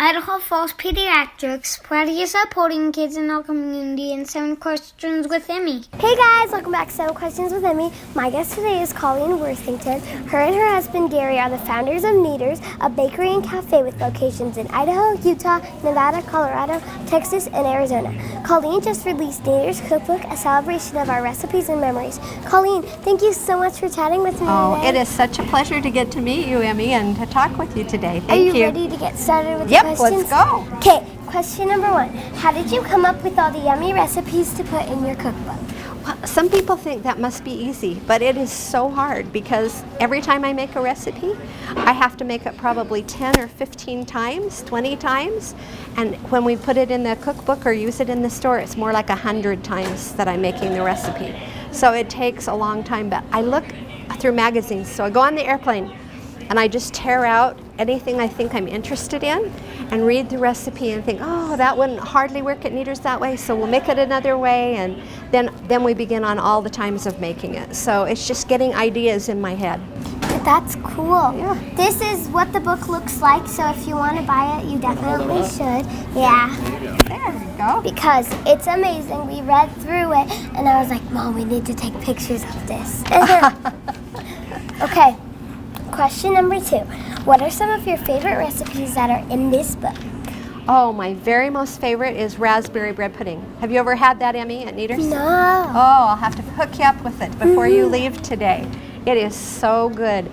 Idaho Falls Pediatrics, proudly supporting kids in our community, and 7 Questions with Emmy. Hey guys, welcome back to 7 Questions with Emmy. My guest today is Colleen Worthington. Her and her husband Gary are the founders of Kneaders, a bakery and cafe with locations in Idaho, Utah, Nevada, Colorado, Texas, and Arizona. Colleen just released Kneaders Cookbook, a celebration of our recipes and memories. Colleen, thank you so much for chatting with me today. It is such a pleasure to get to meet you, Emmy, and to talk with you today. Thank you. Are you ready to get started with the questions? Let's go. Okay, question number 1. How did you come up with all the yummy recipes to put in your cookbook? Well, some people think that must be easy, but it is so hard because every time I make a recipe, I have to make it probably 10 or 15 times, 20 times. And when we put it in the cookbook or use it in the store, it's more like 100 times that I'm making the recipe. So it takes a long time, but I look through magazines. So I go on the airplane and I just tear out anything I think I'm interested in and read the recipe and think, oh, that wouldn't hardly work at Kneaders that way, so we'll make it another way, and then we begin on all the times of making it. So it's just getting ideas in my head. That's cool. Yeah. This is what the book looks like, so if you want to buy it, you definitely should. Yeah. There we go. Because it's amazing. We read through it, and I was like, Mom, we need to take pictures of this. Okay. Question number 2. What are some of your favorite recipes that are in this book? Oh, my very most favorite is raspberry bread pudding. Have you ever had that, Emmy, at Kneaders? No. Oh, I'll have to hook you up with it before you leave today. It is so good.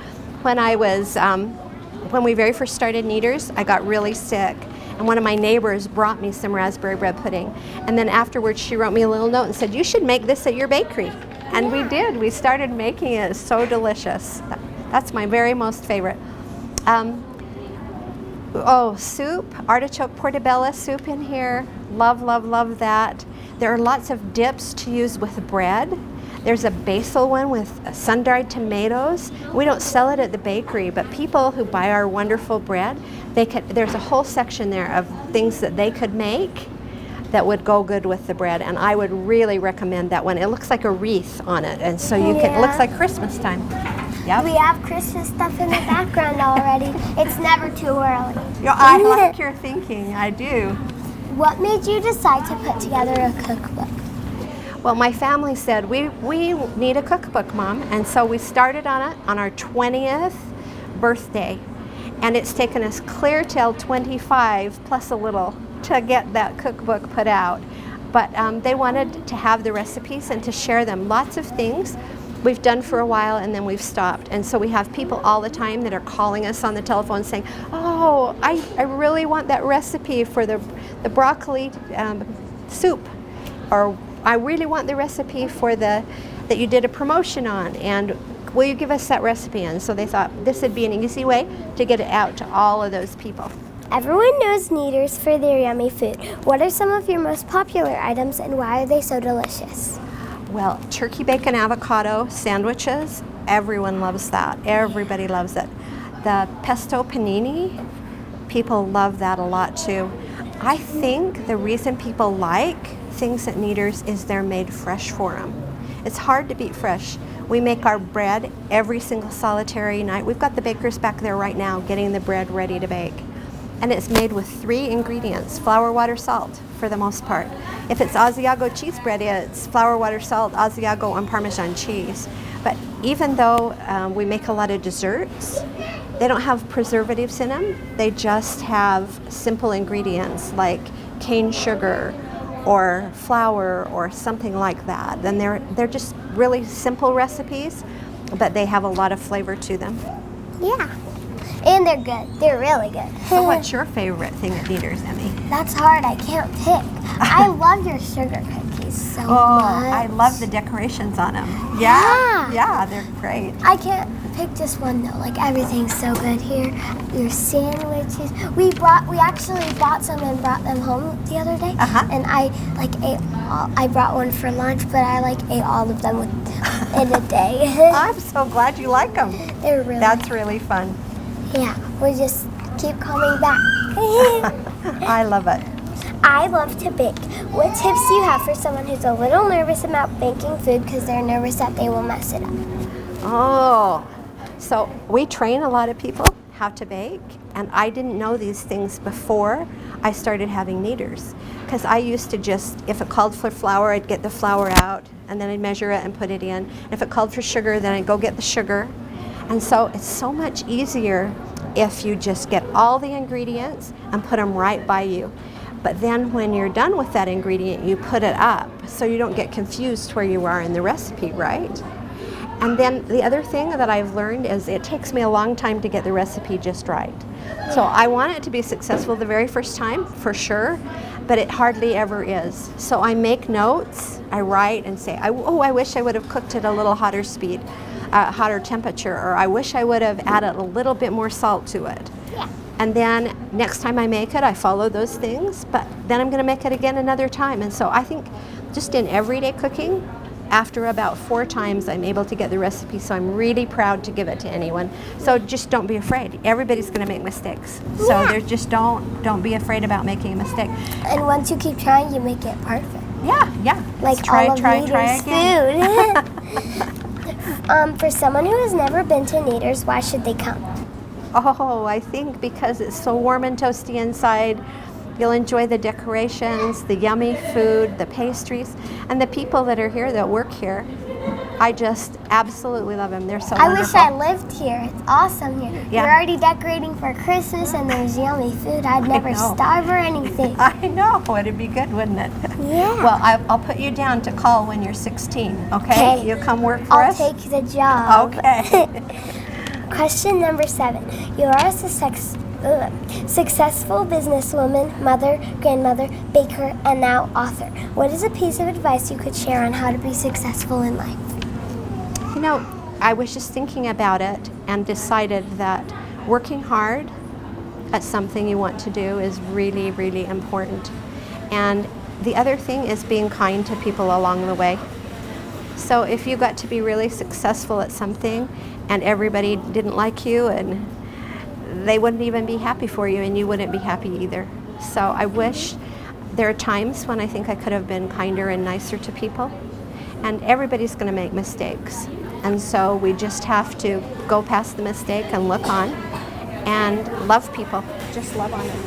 When we very first started Kneaders, I got really sick. And one of my neighbors brought me some raspberry bread pudding. And then afterwards, she wrote me a little note and said, you should make this at your bakery. And we did. We started making it. It's so delicious. That's my very most favorite. Soup, artichoke portobello soup in here. Love, love, love that. There are lots of dips to use with bread. There's a basil one with sun-dried tomatoes. We don't sell it at the bakery, but people who buy our wonderful bread, there's a whole section there of things that they could make that would go good with the bread, and I would really recommend that one. It looks like a wreath on it, and so it looks like Christmas time. Yep. We have Christmas stuff in the background already. It's never too early. I like your thinking, I do. What made you decide to put together a cookbook? Well, my family said, we need a cookbook, Mom, and so we started on it on our 20th birthday, and it's taken us clear till 25 plus a little to get that cookbook put out. But they wanted to have the recipes and to share them. Lots of things we've done for a while and then we've stopped. And so we have people all the time that are calling us on the telephone saying, oh, I really want that recipe for the broccoli soup. Or I really want the recipe for that you did a promotion on. And will you give us that recipe? And so they thought this would be an easy way to get it out to all of those people. Everyone knows Kneaders for their yummy food. What are some of your most popular items and why are they so delicious? Well, turkey bacon avocado sandwiches, everyone loves that. Everybody loves it. The pesto panini, people love that a lot too. I think the reason people like things at Kneaders is they're made fresh for them. It's hard to beat fresh. We make our bread every single solitary night. We've got the bakers back there right now getting the bread ready to bake. And it's made with 3 ingredients, flour, water, salt, for the most part. If it's Asiago cheese bread, it's flour, water, salt, Asiago, and Parmesan cheese. But even though we make a lot of desserts, they don't have preservatives in them. They just have simple ingredients like cane sugar or flour or something like that. And they're just really simple recipes, but they have a lot of flavor to them. Yeah. And they're good. They're really good. So what's your favorite thing at Kneaders, Emmy? That's hard. I can't pick. I love your sugar cookies so much. I love the decorations on them. Yeah, they're great. I can't pick just one though. Like everything's so good here. Your sandwiches. We actually bought some and brought them home the other day. And I I brought one for lunch, but I ate all of them in a day. I'm so glad you like them. They're really. That's really fun. Yeah, we just keep coming back. I love it. I love to bake. What tips do you have for someone who's a little nervous about baking food because they're nervous that they will mess it up? Oh, so we train a lot of people how to bake, and I didn't know these things before I started having Kneaders. Because I used to just, if it called for flour, I'd get the flour out, and then I'd measure it and put it in. If it called for sugar, then I'd go get the sugar. And so it's so much easier if you just get all the ingredients and put them right by you. But then when you're done with that ingredient, you put it up so you don't get confused where you are in the recipe, right? And then the other thing that I've learned is it takes me a long time to get the recipe just right. So I want it to be successful the very first time, for sure, but it hardly ever is. So I make notes, I write and say, I wish I would have cooked it a little hotter speed, hotter temperature, or I wish I would have added a little bit more salt to it. Yeah. And then next time I make it, I follow those things, but then I'm going to make it again another time. And so I think just in everyday cooking, after about 4 times, I'm able to get the recipe, so I'm really proud to give it to anyone. So just don't be afraid. Everybody's going to make mistakes. So there's just don't be afraid about making a mistake. And once you keep trying, you make it perfect. Yeah. Like try all of Kneaders food. For someone who has never been to Kneaders, why should they come? Oh, I think because it's so warm and toasty inside. You'll enjoy the decorations, the yummy food, the pastries, and the people that are here, that work here. I just absolutely love them. They're so wonderful. I wish I lived here. It's awesome here. Yeah. You're already decorating for Christmas and there's yummy food. I'd never starve or anything. I know. It'd be good, wouldn't it? Yeah. Well, I'll put you down to call when you're 16, okay? You'll come work for us? I'll take the job. Okay. Question number 7. You are a successful businesswoman, mother, grandmother, baker, and now author. What is a piece of advice you could share on how to be successful in life? You know, I was just thinking about it and decided that working hard at something you want to do is really, really important. And the other thing is being kind to people along the way. So if you got to be really successful at something and everybody didn't like you and they wouldn't even be happy for you and you wouldn't be happy either. So I wish there are times when I think I could have been kinder and nicer to people. And everybody's going to make mistakes. And so we just have to go past the mistake and look on and love people. Just love on them.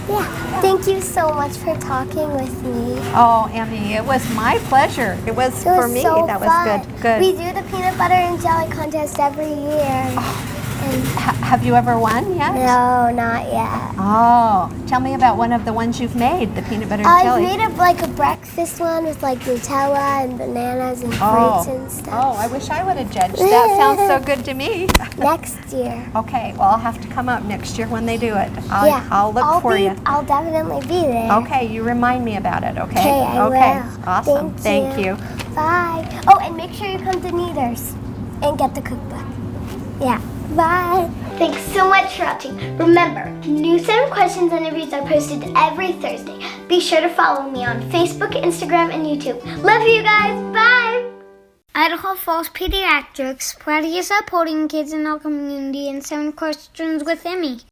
Yeah. Thank you so much for talking with me. Oh, Emmy, it was my pleasure. It was for me. So that fun. Was good. We do the peanut butter and jelly contest every year. Oh. Have you ever won yet? No, not yet. Oh, tell me about one of the ones you've made, the peanut butter and jelly. I've made a breakfast one with like Nutella and bananas and fruits and stuff. Oh, I wish I would have judged. That sounds so good to me. Next year. Okay, well, I'll have to come up next year when they do it. I'll look for you. I'll definitely be there. Okay, you remind me about it, okay? Okay, I will. Awesome. Thank you. Bye. Oh, and make sure you come to Kneaders and get the cookbook. Yeah. Bye. Thanks so much for watching. Remember, new 7 questions and interviews are posted every Thursday. Be sure to follow me on Facebook, Instagram, and YouTube. Love you guys. Bye. Idaho Falls Pediatrics proudly supporting kids in our community and 7 questions with Emmy.